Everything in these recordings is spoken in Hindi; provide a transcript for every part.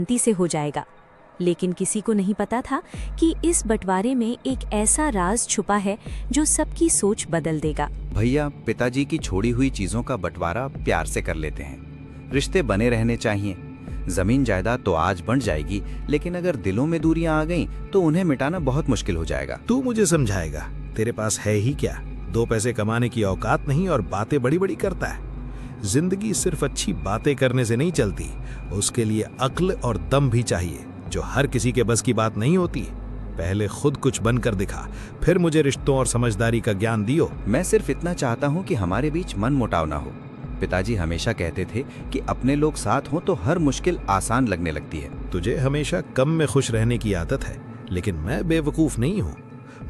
शांति से हो जाएगा। लेकिन किसी को नहीं पता था कि इस बंटवारे में एक ऐसा राज छुपा है जो सबकी सोच बदल देगा। भैया, पिताजी की छोड़ी हुई चीजों का बंटवारा प्यार से कर लेते हैं। रिश्ते बने रहने चाहिए। जमीन जायदाद तो आज बंट जाएगी, लेकिन अगर दिलों में दूरियां आ गईं तो उन्हें मिटाना बहुत मुश्किल हो जाएगा। तू मुझे समझाएगा? तेरे पास है ही क्या? 2 पैसे कमाने की औकात नहीं और बातें बड़ी बड़ी करता है। जिंदगी सिर्फ अच्छी बातें करने से नहीं चलती, उसके लिए अक्ल और दम भी चाहिए, जो हर किसी के बस की बात नहीं होती। पहले खुद कुछ बनकर दिखा, फिर मुझे रिश्तों और समझदारी का ज्ञान दियो। मैं सिर्फ इतना चाहता हूँ कि हमारे बीच मन मुटाव ना हो। पिताजी हमेशा कहते थे कि अपने लोग साथ हों तो हर मुश्किल आसान लगने लगती है। तुझे हमेशा कम में खुश रहने की आदत है, लेकिन मैं बेवकूफ नहीं हूँ।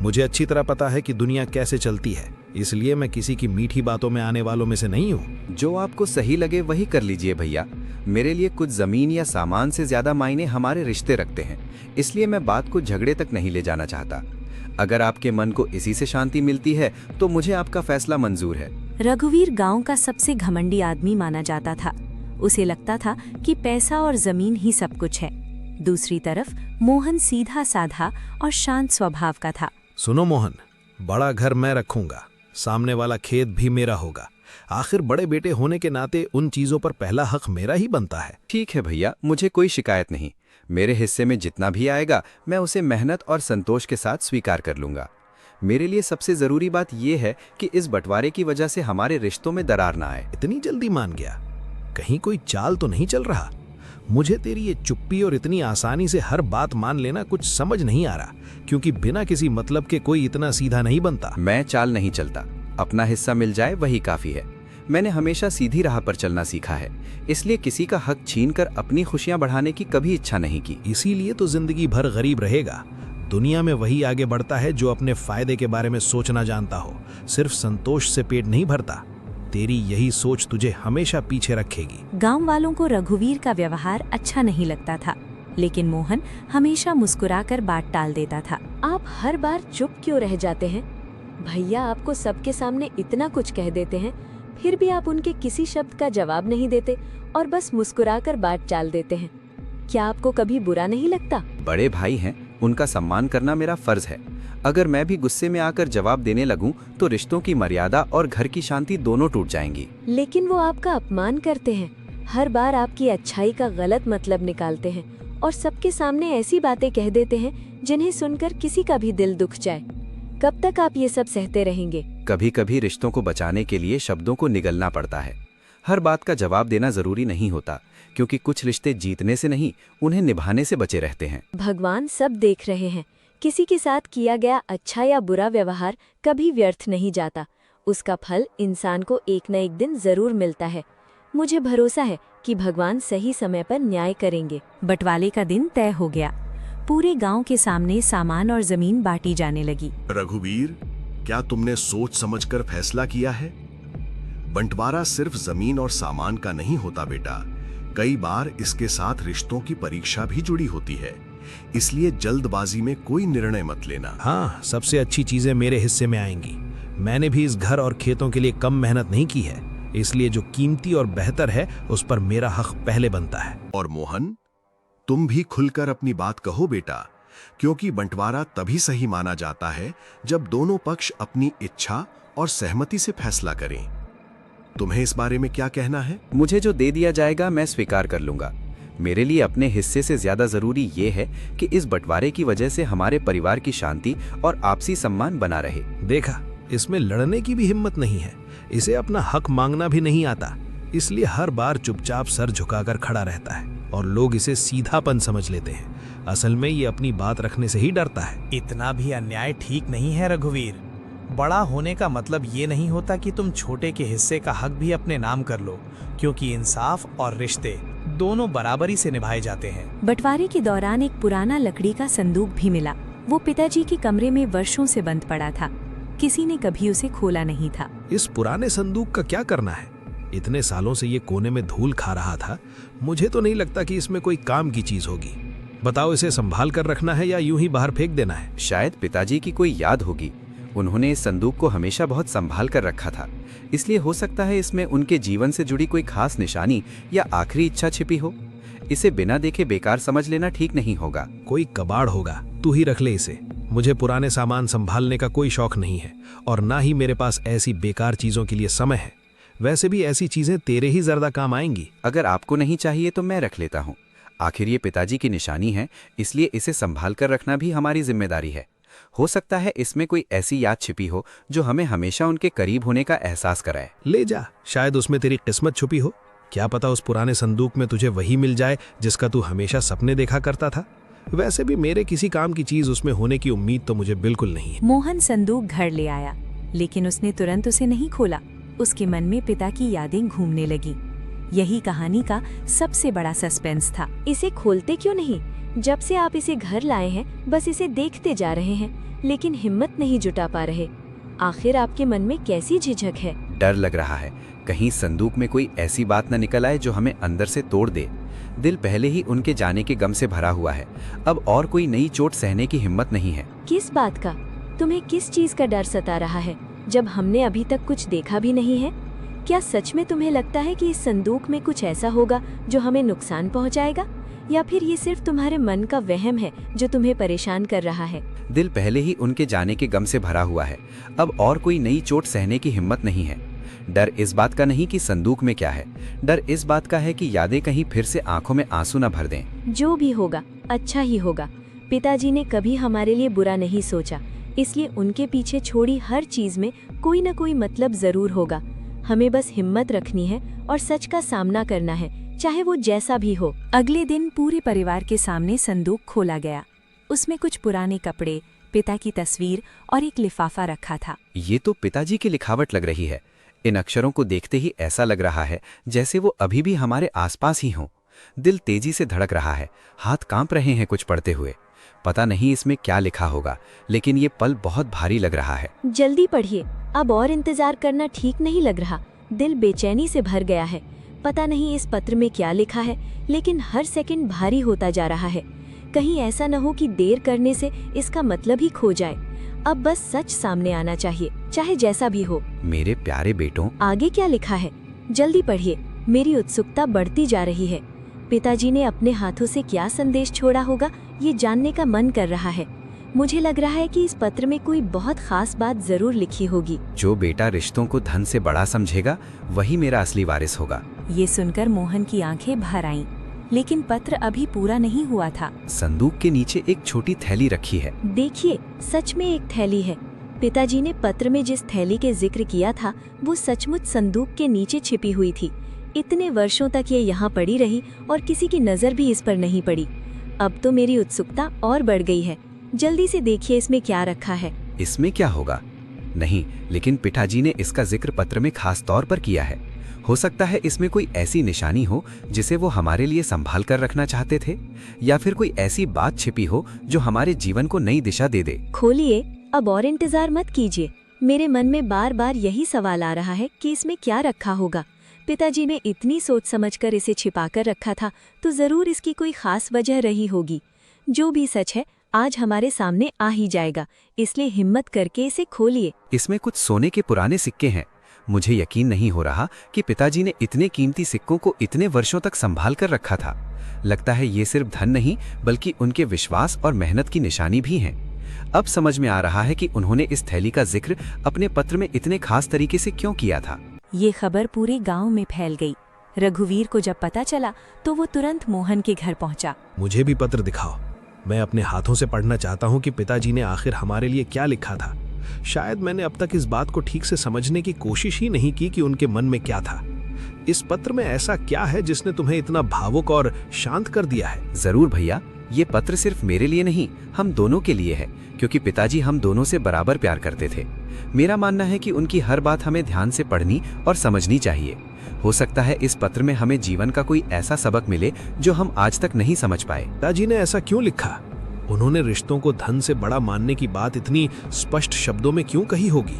मुझे अच्छी तरह पता है कि दुनिया कैसे चलती है, इसलिए मैं किसी की मीठी बातों में आने वालों में से नहीं हूँ। जो आपको सही लगे वही कर लीजिए भैया। मेरे लिए कुछ जमीन या सामान से ज्यादा मायने हमारे रिश्ते रखते हैं, इसलिए मैं बात को झगड़े तक नहीं ले जाना चाहता। अगर आपके मन को इसी से शांति मिलती है तो मुझे आपका फैसला मंजूर है। रघुवीर गांव का सबसे घमंडी आदमी माना जाता था। उसे लगता था कि पैसा और जमीन ही सब कुछ है। दूसरी तरफ मोहन सीधा साधा और शांत स्वभाव का था। सुनो मोहन, बड़ा घर मैं रखूंगा, सामने वाला खेत भी मेरा होगा। आखिर बड़े बेटे होने के नाते उन चीजों पर पहला हक मेरा ही बनता है। ठीक है भैया, मुझे कोई शिकायत नहीं। मेरे हिस्से में जितना भी आएगा मैं उसे मेहनत और संतोष के साथ स्वीकार कर लूंगा। मेरे लिए सबसे जरूरी बात यह है कि इस बंटवारे की वजह से हमारे रिश्तों में दरार ना आए। इतनी जल्दी मान गया? कहीं कोई चाल तो नहीं चल रहा? मुझे तेरी ये चुप्पी और इतनी आसानी से हर बात मान लेना कुछ समझ नहीं आ रहा, क्योंकि बिना किसी मतलब के कोई इतना सीधा नहीं बनता। मैं चाल नहीं चलता, अपना हिस्सा मिल जाए वही काफी है। मैंने हमेशा सीधी राह पर चलना सीखा है, इसलिए किसी का हक छीनकर अपनी खुशियां बढ़ाने की कभी इच्छा नहीं की। इसीलिए तो जिंदगी भर गरीब रहेगा। दुनिया में वही आगे बढ़ता है जो अपने फायदे के बारे में सोचना जानता हो, सिर्फ संतोष से पेट नहीं भरता। तेरी यही सोच तुझे हमेशा पीछे रखेगी। गांव वालों को रघुवीर का व्यवहार अच्छा नहीं लगता था, लेकिन मोहन हमेशा मुस्कुराकर बात टाल देता था। आप हर बार चुप क्यों रह जाते हैं? भैया आपको सबके सामने इतना कुछ कह देते हैं, फिर भी आप उनके किसी शब्द का जवाब नहीं देते और बस मुस्कुराकर बात टाल देते हैं। क्या आपको कभी बुरा नहीं लगता? बड़े भाई हैं, उनका सम्मान करना मेरा फर्ज है। अगर मैं भी गुस्से में आकर जवाब देने लगूं तो रिश्तों की मर्यादा और घर की शांति दोनों टूट जाएंगी। लेकिन वो आपका अपमान करते हैं, हर बार आपकी अच्छाई का गलत मतलब निकालते हैं और सबके सामने ऐसी बातें कह देते हैं जिन्हें सुनकर किसी का भी दिल दुख जाए। कब तक आप ये सब सहते रहेंगे? कभी कभी रिश्तों को बचाने के लिए शब्दों को निगलना पड़ता है। हर बात का जवाब देना जरूरी नहीं होता, क्योंकि कुछ रिश्ते जीतने से नहीं, उन्हें निभाने से बचे रहते हैं। भगवान सब देख रहे हैं। किसी के साथ किया गया अच्छा या बुरा व्यवहार कभी व्यर्थ नहीं जाता। उसका फल इंसान को एक न एक दिन जरूर मिलता है। मुझे भरोसा है कि भगवान सही समय पर न्याय करेंगे। बंटवारे का दिन तय हो गया। पूरे गांव के सामने सामान और जमीन बांटी जाने लगी। रघुवीर, क्या तुमने सोच समझकर फैसला किया है? बंटवारा सिर्फ जमीन और सामान का नहीं होता बेटा, कई बार इसके साथ रिश्तों की परीक्षा भी जुड़ी होती है। इसलिए जल्दबाजी में कोई निर्णय मत लेना। हाँ, सबसे अच्छी चीजें मेरे हिस्से में आएंगी। मैंने भी इस घर और खेतों के लिए कम मेहनत नहीं की है, इसलिए जो कीमती और बेहतर है उस पर मेरा हक पहले बनता है। और मोहन, तुम भी खुलकर अपनी बात कहो बेटा, क्योंकि बंटवारा तभी सही माना जाता है जब दोनों पक्ष अपनी इच्छा और सहमति से फैसला करें। तुम्हें इस बारे में क्या कहना है? मुझे जो दे दिया जाएगा मैं स्वीकार कर लूंगा। मेरे लिए अपने हिस्से से ज्यादा जरूरी ये है कि इस बंटवारे की वजह से हमारे परिवार की शांति और आपसी सम्मान बना रहे। देखा, इसमें लड़ने की भी हिम्मत नहीं है। इसे अपना हक मांगना भी नहीं आता, इसलिए हर बार चुपचाप सर झुकाकर खड़ा रहता है और लोग इसे सीधापन समझ लेते हैं। असल में ये अपनी बात रखने से ही डरता है। इतना भी अन्याय ठीक नहीं है रघुवीर। बड़ा होने का मतलब ये नहीं होता कि तुम छोटे के हिस्से का हक भी अपने नाम कर लो, क्योंकि इंसाफ और रिश्ते दोनों बराबरी से निभाए जाते हैं। बंटवारे के दौरान एक पुराना लकड़ी का संदूक भी मिला। वो पिताजी के कमरे में वर्षों से बंद पड़ा था। किसी ने कभी उसे खोला नहीं था। इस पुराने संदूक का क्या करना है? इतने सालों से ये कोने में धूल खा रहा था। मुझे तो नहीं लगता कि इसमें कोई काम की चीज होगी। बताओ, इसे संभाल कर रखना है या यूं ही बाहर फेंक देना है? शायद पिताजी की कोई याद होगी। उन्होंने इस संदूक को हमेशा बहुत संभाल कर रखा था, इसलिए हो सकता है इसमें उनके जीवन से जुड़ी कोई खास निशानी या आखिरी इच्छा छिपी हो। इसे बिना देखे बेकार समझ लेना ठीक नहीं होगा। कोई कबाड़ होगा, तू ही रख ले इसे। मुझे पुराने सामान संभालने का कोई शौक नहीं है और ना ही मेरे पास ऐसी बेकार चीजों के लिए समय है। वैसे भी ऐसी चीजें तेरे ही ज्यादा काम आएंगी। अगर आपको नहीं चाहिए तो मैं रख लेता हूँ। आखिर ये पिताजी की निशानी है, इसलिए इसे संभाल कर रखना भी हमारी जिम्मेदारी है। हो सकता है इसमें कोई ऐसी याद छिपी हो जो हमें हमेशा उनके करीब होने का एहसास कराए। ले जा, शायद उसमें तेरी किस्मत छुपी हो। क्या पता उस पुराने संदूक में तुझे वही मिल जाए जिसका तू हमेशा सपने देखा करता था। वैसे भी मेरे किसी काम की चीज उसमें होने की उम्मीद तो मुझे बिल्कुल नहीं है। मोहन संदूक घर ले आया, लेकिन उसने तुरंत उसे नहीं खोला। उसके मन में पिता की यादें घूमने लगी। यही कहानी का सबसे बड़ा सस्पेंस था। इसे खोलते क्यों नहीं? जब से आप इसे घर लाए हैं बस इसे देखते जा रहे हैं, लेकिन हिम्मत नहीं जुटा पा रहे। आखिर आपके मन में कैसी झिझक है? डर लग रहा है कहीं संदूक में कोई ऐसी बात न निकल आए जो हमें अंदर से तोड़ दे। दिल पहले ही उनके जाने के गम से भरा हुआ है, अब और कोई नई चोट सहने की हिम्मत नहीं है। किस बात का? तुम्हें किस चीज का डर सता रहा है जब हमने अभी तक कुछ देखा भी नहीं है? क्या सच में तुम्हें लगता है कि इस संदूक में कुछ ऐसा होगा जो हमें नुकसान पहुंचाएगा, या फिर ये सिर्फ तुम्हारे मन का वहम है जो तुम्हें परेशान कर रहा है? दिल पहले ही उनके जाने के गम से भरा हुआ है, अब और कोई नई चोट सहने की हिम्मत नहीं है। डर इस बात का नहीं कि संदूक में क्या है, डर इस बात का है कि यादें कहीं फिर से आंखों में आंसू न भर दें। जो भी होगा अच्छा ही होगा। पिताजी ने कभी हमारे लिए बुरा नहीं सोचा, इसलिए उनके पीछे छोड़ी हर चीज में कोई न कोई मतलब जरूर होगा। हमें बस हिम्मत रखनी है और सच का सामना करना है, चाहे वो जैसा भी हो। अगले दिन पूरे परिवार के सामने संदूक खोला गया। उसमें कुछ पुराने कपड़े, पिता की तस्वीर और एक लिफाफा रखा था। ये तो पिताजी की लिखावट लग रही है। इन अक्षरों को देखते ही ऐसा लग रहा है जैसे वो अभी भी हमारे आसपास ही हों। दिल तेजी से धड़क रहा है, हाथ कांप रहे हैं कुछ पढ़ते हुए। पता नहीं इसमें क्या लिखा होगा, लेकिन ये पल बहुत भारी लग रहा है। जल्दी पढ़िए, अब और इंतजार करना ठीक नहीं लग रहा। दिल बेचैनी से भर गया है। पता नहीं इस पत्र में क्या लिखा है, लेकिन हर सेकंड भारी होता जा रहा है। कहीं ऐसा न हो कि देर करने से इसका मतलब ही खो जाए। अब बस सच सामने आना चाहिए, चाहे जैसा भी हो। मेरे प्यारे बेटों, आगे क्या लिखा है? जल्दी पढ़िए, मेरी उत्सुकता बढ़ती जा रही है। पिताजी ने अपने हाथों से क्या संदेश छोड़ा होगा, ये जानने का मन कर रहा है। मुझे लग रहा है कि इस पत्र में कोई बहुत खास बात जरूर लिखी होगी। जो बेटा रिश्तों को धन से बड़ा समझेगा वही मेरा असली वारिस होगा। ये सुनकर मोहन की आंखें भर आईं, लेकिन पत्र अभी पूरा नहीं हुआ था। संदूक के नीचे एक छोटी थैली रखी है। देखिए, सच में एक थैली है। पिताजी ने पत्र में जिस थैली के जिक्र किया था वो सचमुच संदूक के नीचे छिपी हुई थी। इतने वर्षों तक ये यहाँ पड़ी रही और किसी की नजर भी इस पर नहीं पड़ी। अब तो मेरी उत्सुकता और बढ़ गई है। जल्दी से देखिए इसमें क्या रखा है। इसमें क्या होगा? नहीं, लेकिन पिताजी ने इसका जिक्र पत्र में खास तौर पर किया है। हो सकता है इसमें कोई ऐसी निशानी हो जिसे वो हमारे लिए संभाल कर रखना चाहते थे, या फिर कोई ऐसी बात छिपी हो जो हमारे जीवन को नई दिशा दे दे। खोलिए, अब और इंतजार मत कीजिए। मेरे मन में बार बार यही सवाल आ रहा है कि इसमें क्या रखा होगा। पिताजी ने इतनी सोच समझकर इसे छिपाकर रखा था तो जरूर इसकी कोई खास वजह रही होगी। जो भी सच है आज हमारे सामने आ ही जाएगा, इसलिए हिम्मत करके इसे खोलिए। इसमें कुछ सोने के पुराने सिक्के हैं। मुझे यकीन नहीं हो रहा कि पिताजी ने इतने कीमती सिक्कों को इतने वर्षों तक संभाल कर रखा था। लगता है ये सिर्फ धन नहीं बल्कि उनके विश्वास और मेहनत की निशानी भी है। अब समझ में आ रहा है कि उन्होंने इस थैली का जिक्र अपने पत्र में इतने खास तरीके से क्यों किया था। ये खबर पूरे गांव में फैल गई। रघुवीर को जब पता चला तो वो तुरंत मोहन के घर पहुंचा। मुझे भी पत्र दिखाओ, मैं अपने हाथों से पढ़ना चाहता हूँ कि पिताजी ने आखिर हमारे लिए क्या लिखा था। शायद मैंने अब तक इस बात को ठीक से समझने की कोशिश ही नहीं की कि उनके मन में क्या था। इस पत्र में ऐसा क्या है जिसने तुम्हें इतना भावुक और शांत कर दिया है? जरूर भैया, ये पत्र सिर्फ मेरे लिए नहीं, हम दोनों के लिए है, क्योंकि पिताजी हम दोनों से बराबर प्यार करते थे। मेरा मानना है कि उनकी हर बात हमें ध्यान से पढ़नी और समझनी चाहिए। हो सकता है इस पत्र में हमें जीवन का कोई ऐसा सबक मिले जो हम आज तक नहीं समझ पाए। पिताजी ने ऐसा क्यों लिखा? उन्होंने रिश्तों को धन से बड़ा मानने की बात इतनी स्पष्ट शब्दों में क्यों कही होगी?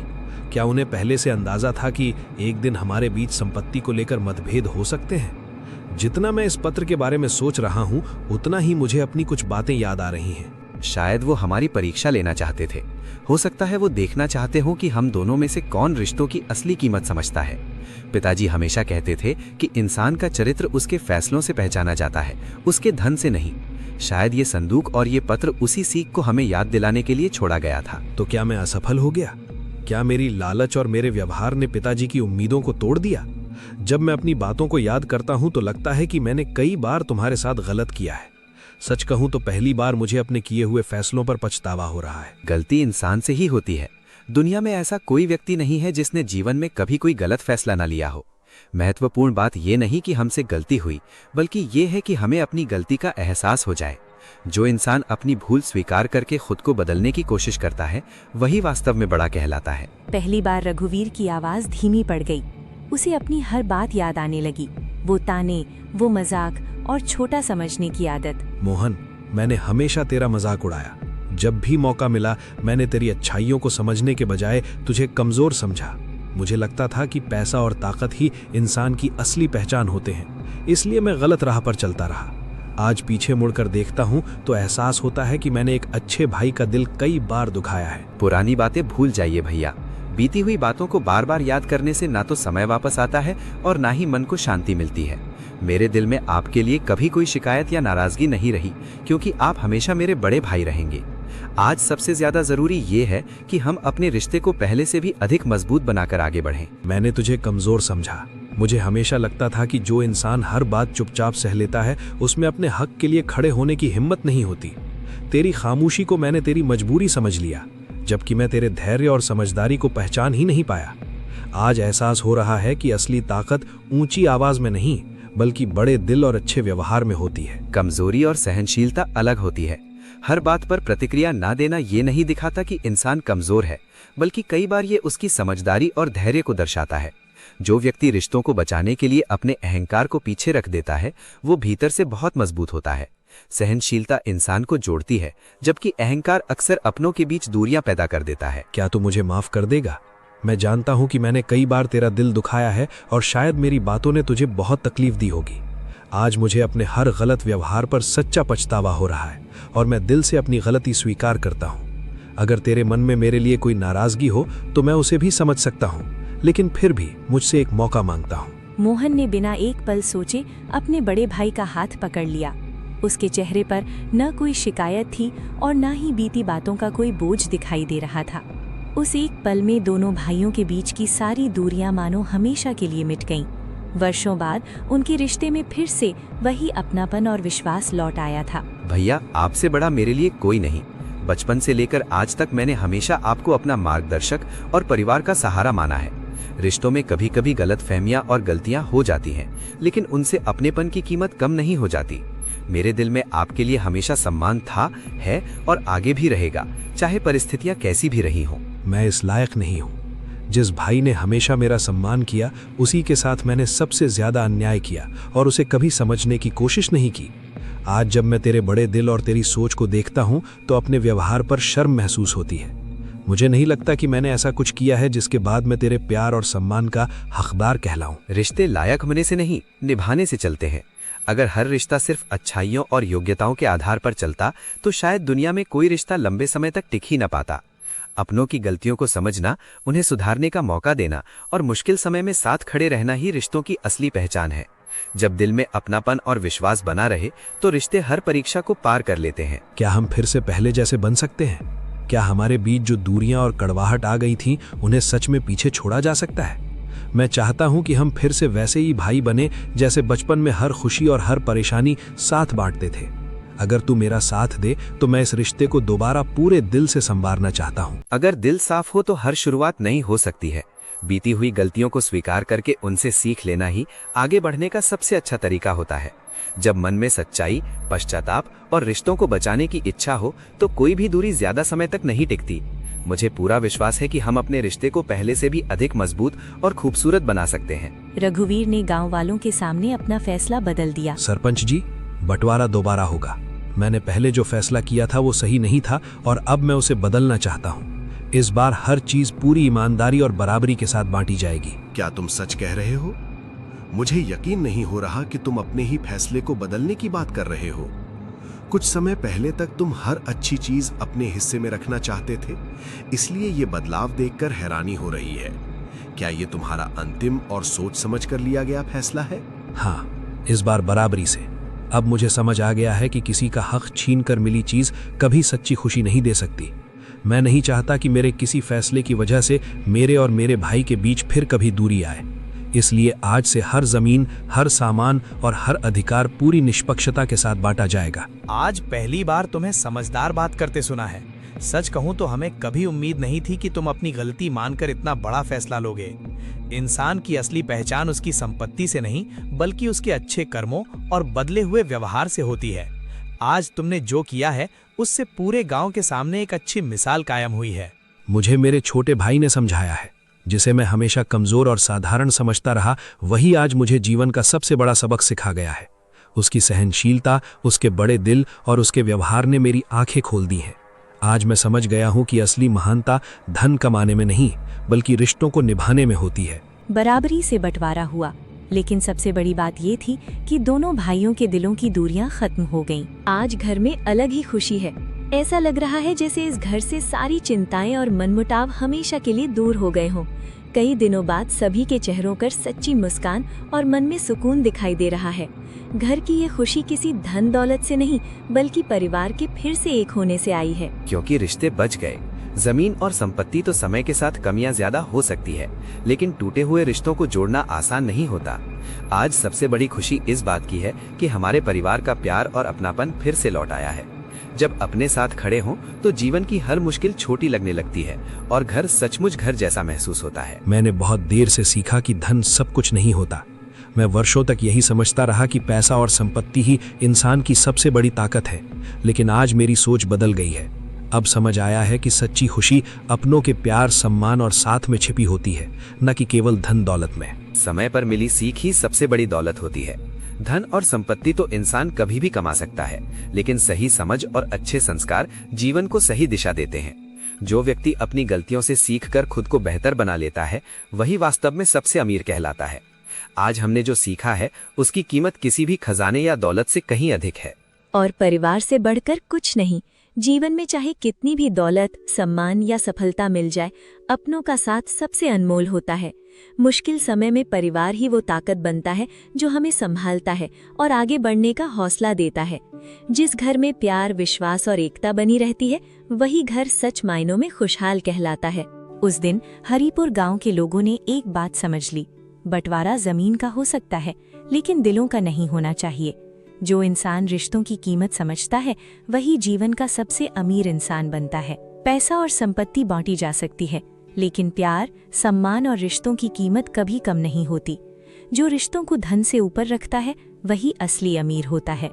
क्या उन्हें पहले से अंदाजा था कि एक दिन हमारे बीच संपत्ति को लेकर मतभेद हो सकते हैं? जितना मैं इस पत्र के बारे में सोच रहा हूँ उतना ही मुझे अपनी कुछ बातें याद आ रही हैं। शायद वो हमारी परीक्षा लेना चाहते थे। हो सकता है वो देखना चाहते हो कि हम दोनों में से कौन रिश्तों की असली कीमत समझता है। पिताजी हमेशा कहते थे कि इंसान का चरित्र उसके फैसलों से पहचाना जाता है, उसके धन से नहीं। शायद ये संदूक और ये पत्र उसी सीख को हमें याद दिलाने के लिए छोड़ा गया था। तो क्या मैं असफल हो गया? क्या मेरी लालच और मेरे व्यवहार ने पिताजी की उम्मीदों को तोड़ दिया? जब मैं अपनी बातों को याद करता हूं तो लगता है कि मैंने कई बार तुम्हारे साथ गलत किया है। सच कहूं तो पहली बार मुझे अपने किए हुए फैसलों पर पछतावा हो रहा है। गलती इंसान से ही होती है। दुनिया में ऐसा कोई व्यक्ति नहीं है जिसने जीवन में कभी कोई गलत फैसला न लिया हो। महत्वपूर्ण बात यह नहीं कि हमसे गलती हुई, बल्कि ये है कि हमें अपनी गलती का एहसास हो जाए। जो इंसान अपनी भूल स्वीकार करके खुद को बदलने की कोशिश करता है, वही वास्तव में बड़ा कहलाता है। पहली बार रघुवीर की आवाज धीमी पड़ गई। उसे अपनी हर बात याद आने लगी, वो ताने, वो मजाक और छोटा समझने की आदत। मोहन, मैंने हमेशा तेरा मजाक उड़ाया। जब भी मौका मिला मैंने तेरी अच्छाइयों को समझने के बजाय तुझे कमजोर समझा। मुझे लगता था कि पैसा और ताकत ही इंसान की असली पहचान होते हैं, इसलिए मैं गलत राह पर चलता रहा। आज पीछे मुड़कर देखता हूं तो एहसास होता है कि मैंने एक अच्छे भाई का दिल कई बार दुखाया है। पुरानी बातें भूल जाइए भैया। बीती हुई बातों को बार बार याद करने से ना तो समय वापस आता है और ना ही मन को शांति मिलती है। मेरे दिल में आपके लिए कभी कोई शिकायत या नाराजगी नहीं रही, क्योंकि आप हमेशा मेरे बड़े भाई रहेंगे। आज सबसे ज्यादा जरूरी ये है कि हम अपने रिश्ते को पहले से भी अधिक मजबूत बनाकर आगे बढ़ें। मैंने तुझे कमजोर समझा। मुझे हमेशा लगता था कि जो इंसान हर बात चुपचाप सह लेता है उसमें अपने हक के लिए खड़े होने की हिम्मत नहीं होती। तेरी खामोशी को मैंने तेरी मजबूरी समझ लिया, जबकि मैं तेरे धैर्य और समझदारी को पहचान ही नहीं पाया। आज एहसास हो रहा है कि असली ताकत ऊंची आवाज में नहीं, बल्कि बड़े दिल और अच्छे व्यवहार में होती है। कमजोरी और सहनशीलता अलग होती है। हर बात पर प्रतिक्रिया ना देना ये नहीं दिखाता कि इंसान कमजोर है, बल्कि कई बार ये उसकी समझदारी और धैर्य को दर्शाता है। जो व्यक्ति रिश्तों को बचाने के लिए अपने अहंकार को पीछे रख देता है, वो भीतर से बहुत मजबूत होता है। सहनशीलता इंसान को जोड़ती है, जबकि अहंकार अक्सर अपनों के बीच दूरियां पैदा कर देता है। क्या तू मुझे माफ कर देगा? मैं जानता हूं कि मैंने कई बार तेरा दिल दुखाया है और शायद मेरी बातों ने तुझे बहुत तकलीफ दी होगी। आज मुझे अपने हर गलत व्यवहार पर सच्चा पछतावा हो रहा है और मैं दिल से अपनी गलती स्वीकार करता हूं। अगर तेरे मन में मेरे लिए कोई नाराजगी हो तो मैं उसे भी समझ सकता हूं, लेकिन फिर भी मुझसे एक मौका मांगता हूं। मोहन ने बिना एक पल सोचे अपने बड़े भाई का हाथ पकड़ लिया। उसके चेहरे पर न कोई शिकायत थी और न ही बीती बातों का कोई बोझ दिखाई दे रहा था। उस एक पल में दोनों भाइयों के बीच की सारी दूरियां मानो हमेशा के लिए मिट गईं। वर्षों बाद उनके रिश्ते में फिर से वही अपनापन और विश्वास लौट आया था। भैया, आपसे बड़ा मेरे लिए कोई नहीं। बचपन से लेकर आज तक मैंने हमेशा आपको अपना मार्गदर्शक और परिवार का सहारा माना है। रिश्तों में कभी कभी गलतफहमियां और गलतियां हो जाती हैं, लेकिन उनसे अपनेपन की कीमत कम नहीं हो जाती। मेरे दिल में आपके लिए हमेशा सम्मान था, है और आगे भी रहेगा, चाहे परिस्थितियां कैसी भी रही हों। मैं इस लायक नहीं हूँ। जिस भाई ने हमेशा मेरा सम्मान किया, उसी के साथ मैंने सबसे ज्यादा अन्याय किया और उसे कभी समझने की कोशिश नहीं की। आज जब मैं तेरे बड़े दिल और तेरी सोच को देखता हूँ तो अपने व्यवहार पर शर्म महसूस होती है। मुझे नहीं लगता कि मैंने ऐसा कुछ किया है जिसके बाद मैं तेरे प्यार और सम्मान का हकदार कहलाऊं। रिश्ते लायक होने से नहीं, निभाने से चलते हैं। अगर हर रिश्ता सिर्फ अच्छाइयों और योग्यताओं के आधार पर चलता तो शायद दुनिया में कोई रिश्ता लंबे समय तक टिक ही न पाता। अपनों की गलतियों को समझना, उन्हें सुधारने का मौका देना और मुश्किल समय में साथ खड़े रहना ही रिश्तों की असली पहचान है। जब दिल में अपनापन और विश्वास बना रहे तो रिश्ते हर परीक्षा को पार कर लेते हैं। क्या हम फिर से पहले जैसे बन सकते हैं? क्या हमारे बीच जो दूरियां और कड़वाहट आ गई थी उन्हें सच में पीछे छोड़ा जा सकता है? मैं चाहता हूं कि हम फिर से वैसे ही भाई बने जैसे बचपन में हर खुशी और हर परेशानी साथ बांटते थे। अगर तू मेरा साथ दे तो मैं इस रिश्ते को दोबारा पूरे दिल से संवारना चाहता हूं। अगर दिल साफ हो तो हर शुरुआत नई हो सकती है। बीती हुई गलतियों को स्वीकार करके उनसे सीख लेना ही आगे बढ़ने का सबसे अच्छा तरीका होता है। जब मन में सच्चाई, पश्चाताप और रिश्तों को बचाने की इच्छा हो तो कोई भी दूरी ज्यादा समय तक नहीं टिकती। मुझे पूरा विश्वास है कि हम अपने रिश्ते को पहले से भी अधिक मजबूत और खूबसूरत बना सकते हैं। रघुवीर ने गांव वालों के सामने अपना फैसला बदल दिया। सरपंच जी, बंटवारा दोबारा होगा। मैंने पहले जो फैसला किया था वो सही नहीं था और अब मैं उसे बदलना चाहता हूँ। इस बार हर चीज पूरी ईमानदारी और बराबरी के साथ बांटी जाएगी। क्या तुम सच कह रहे हो? मुझे यकीन नहीं हो रहा कि तुम अपने ही फैसले को बदलने की बात कर रहे हो। कुछ समय पहले तक तुम हर अच्छी चीज अपने हिस्से में रखना चाहते थे, इसलिए ये बदलाव देखकर हैरानी हो रही है। क्या ये तुम्हारा अंतिम और सोच समझ कर लिया गया फैसला है? हाँ, इस बार बराबरी से। अब मुझे समझ आ गया है कि किसी का हक छीन कर मिली चीज कभी सच्ची खुशी नहीं दे सकती। मैं नहीं चाहता कि मेरे किसी फैसले की वजह से मेरे और मेरे भाई के बीच फिर कभी दूरी आए। इसलिए आज से हर जमीन, हर सामान और हर अधिकार पूरी निष्पक्षता के साथ बांटा जाएगा। आज पहली बार तुम्हें समझदार बात करते सुना है। सच कहूं तो हमें कभी उम्मीद नहीं थी कि तुम अपनी गलती मानकर इतना बड़ा फैसला लोगे। इंसान की असली पहचान उसकी संपत्ति से नहीं, बल्कि उसके अच्छे कर्मों और बदले हुए व्यवहार से होती है। आज तुमने जो किया है उससे पूरे गांव के सामने एक अच्छी मिसाल कायम हुई है। मुझे मेरे छोटे भाई ने समझाया है, जिसे मैं हमेशा कमजोर और साधारण समझता रहा, वही आज मुझे जीवन का सबसे बड़ा सबक सिखा गया है। उसकी सहनशीलता, उसके बड़े दिल और उसके व्यवहार ने मेरी आंखें खोल दी हैं। आज मैं समझ गया हूं कि असली महानता धन कमाने में नहीं, बल्कि रिश्तों को निभाने में होती है। बराबरी से बंटवारा हुआ, लेकिन सबसे बड़ी बात ये थी कि दोनों भाइयों के दिलों की दूरियां खत्म हो गईं। आज घर में अलग ही खुशी है। ऐसा लग रहा है जैसे इस घर से सारी चिंताएं और मनमुटाव हमेशा के लिए दूर हो गए हों। कई दिनों बाद सभी के चेहरों पर सच्ची मुस्कान और मन में सुकून दिखाई दे रहा है। घर की ये खुशी किसी धन दौलत से नहीं, बल्कि परिवार के फिर से एक होने से आई है। क्योंकि रिश्ते बच गए। जमीन और संपत्ति तो समय के साथ कमियां ज्यादा हो सकती है, लेकिन टूटे हुए रिश्तों को जोड़ना आसान नहीं होता। आज सबसे बड़ी खुशी इस बात की है कि हमारे परिवार का प्यार और अपनापन फिर से लौट आया है। जब अपने साथ खड़े हों तो जीवन की हर मुश्किल छोटी लगने लगती है और घर सचमुच घर जैसा महसूस होता है। मैंने बहुत देर से सीखा कि धन सब कुछ नहीं होता। मैं वर्षों तक यही समझता रहा कि पैसा और संपत्ति ही इंसान की सबसे बड़ी ताकत है, लेकिन आज मेरी सोच बदल गई है। अब समझ आया है कि सच्ची खुशी अपनों के प्यार, सम्मान और साथ में छिपी होती है, न कि केवल धन दौलत में। समय पर मिली सीख ही सबसे बड़ी दौलत होती है। धन और संपत्ति तो इंसान कभी भी कमा सकता है, लेकिन सही समझ और अच्छे संस्कार जीवन को सही दिशा देते हैं। जो व्यक्ति अपनी गलतियों से सीखकर खुद को बेहतर बना लेता है, वही वास्तव में सबसे अमीर कहलाता है। आज हमने जो सीखा है, उसकी कीमत किसी भी खजाने या दौलत से कहीं अधिक है। और परिवार से बढ़कर कुछ नहीं। जीवन में चाहे कितनी भी दौलत, सम्मान या सफलता मिल जाए, अपनों का साथ सबसे अनमोल होता है। मुश्किल समय में परिवार ही वो ताकत बनता है जो हमें संभालता है और आगे बढ़ने का हौसला देता है। जिस घर में प्यार, विश्वास और एकता बनी रहती है, वही घर सच मायनों में खुशहाल कहलाता है। उस दिन हरिपुर गांव के लोगों ने एक बात समझ ली, बंटवारा जमीन का हो सकता है, लेकिन दिलों का नहीं होना चाहिए। जो इंसान रिश्तों की कीमत समझता है, वही जीवन का सबसे अमीर इंसान बनता है। पैसा और संपत्ति बांटी जा सकती है, लेकिन प्यार, सम्मान और रिश्तों की कीमत कभी कम नहीं होती। जो रिश्तों को धन से ऊपर रखता है, वही असली अमीर होता है।